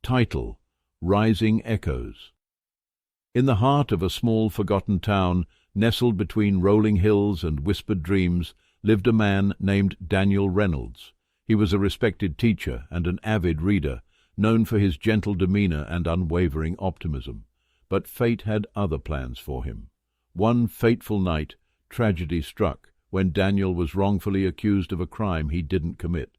Title: Rising Echoes. In the heart of a small forgotten town, nestled between rolling hills and whispered dreams, lived a man named Daniel Reynolds. He was a respected teacher and an avid reader, known for his gentle demeanor and unwavering optimism. But fate had other plans for him. One fateful night, tragedy struck when Daniel was wrongfully accused of a crime he didn't commit.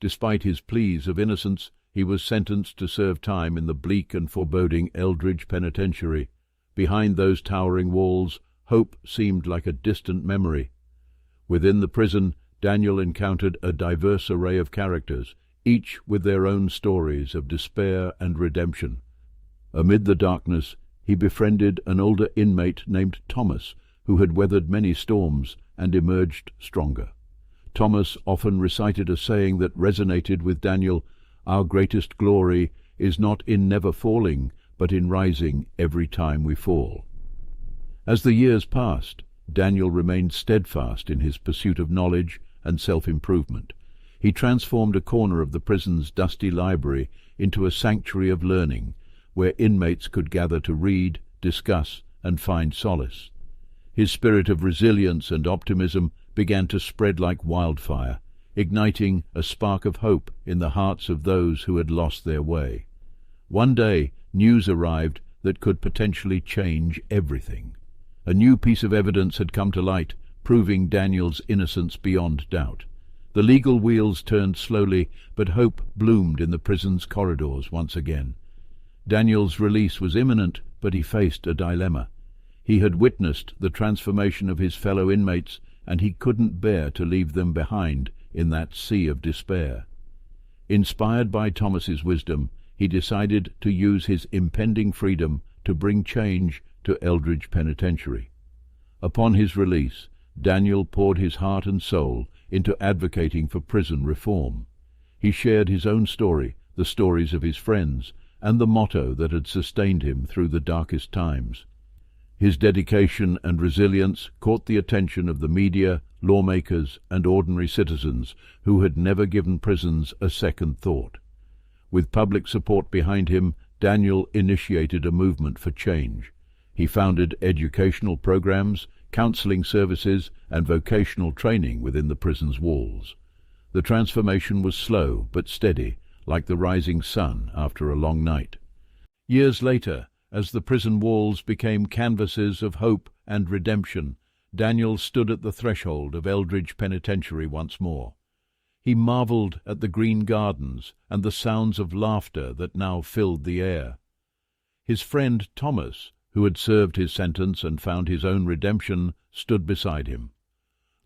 Despite his pleas of innocence, he was sentenced to serve time in the bleak and foreboding Eldridge Penitentiary. Behind those towering walls, hope seemed like a distant memory. Within the prison, Daniel encountered a diverse array of characters, each with their own stories of despair and redemption. Amid the darkness, he befriended an older inmate named Thomas, who had weathered many storms and emerged stronger. Thomas often recited a saying that resonated with Daniel: "Our greatest glory is not in never falling, but in rising every time we fall." As the years passed, Daniel remained steadfast in his pursuit of knowledge and self-improvement. He transformed a corner of the prison's dusty library into a sanctuary of learning, where inmates could gather to read, discuss, and find solace. His spirit of resilience and optimism began to spread like wildfire, igniting a spark of hope in the hearts of those who had lost their way. One day, news arrived that could potentially change everything. A new piece of evidence had come to light, proving Daniel's innocence beyond doubt. The legal wheels turned slowly, but hope bloomed in the prison's corridors once again. Daniel's release was imminent, but he faced a dilemma. He had witnessed the transformation of his fellow inmates, and he couldn't bear to leave them behind in that sea of despair. Inspired by Thomas's wisdom, he decided to use his impending freedom to bring change to Eldridge Penitentiary. Upon his release, Daniel poured his heart and soul into advocating for prison reform. He shared his own story, the stories of his friends, and the motto that had sustained him through the darkest times. His dedication and resilience caught the attention of the media, lawmakers, and ordinary citizens who had never given prisons a second thought. With public support behind him, Daniel initiated a movement for change. He founded educational programs, counseling services, and vocational training within the prison's walls. The transformation was slow but steady, like the rising sun after a long night. Years later, as the prison walls became canvases of hope and redemption, Daniel stood at the threshold of Eldridge Penitentiary once more. He marveled at the green gardens and the sounds of laughter that now filled the air. His friend Thomas, who had served his sentence and found his own redemption, stood beside him.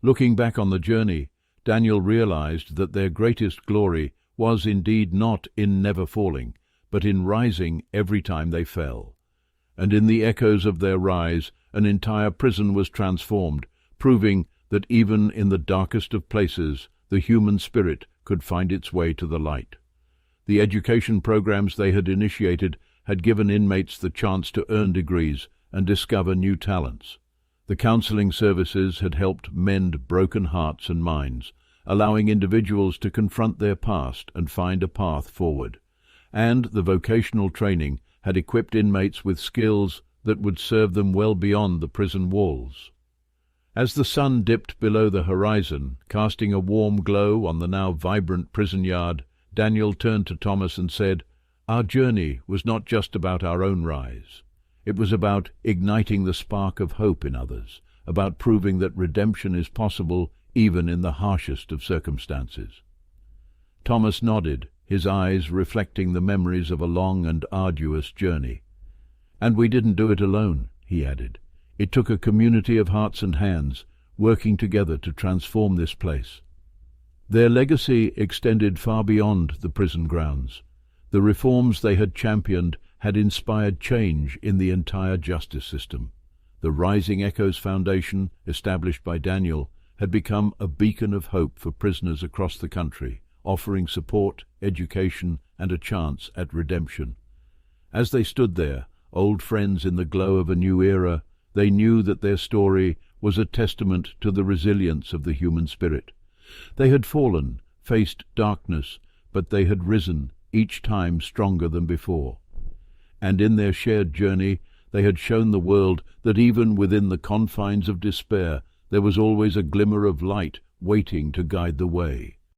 Looking back on the journey, Daniel realized that their greatest glory was indeed not in never falling, but in rising every time they fell. And in the echoes of their rise, an entire prison was transformed, proving that even in the darkest of places, the human spirit could find its way to the light. The education programs they had initiated had given inmates the chance to earn degrees and discover new talents. The counseling services had helped mend broken hearts and minds, allowing individuals to confront their past and find a path forward. And the vocational training had equipped inmates with skills that would serve them well beyond the prison walls. As the sun dipped below the horizon, casting a warm glow on the now vibrant prison yard, Daniel turned to Thomas and said, "Our journey was not just about our own rise. It was about igniting the spark of hope in others, about proving that redemption is possible even in the harshest of circumstances." Thomas nodded, his eyes reflecting the memories of a long and arduous journey. "And we didn't do it alone," he added. "It took a community of hearts and hands, working together to transform this place." Their legacy extended far beyond the prison grounds. The reforms they had championed had inspired change in the entire justice system. The Rising Echoes Foundation, established by Daniel, had become a beacon of hope for prisoners across the country, offering support, education, and a chance at redemption. As they stood there, old friends in the glow of a new era, they knew that their story was a testament to the resilience of the human spirit. They had fallen, faced darkness, but they had risen, each time stronger than before. And in their shared journey they had shown the world that even within the confines of despair there was always a glimmer of light waiting to guide the way.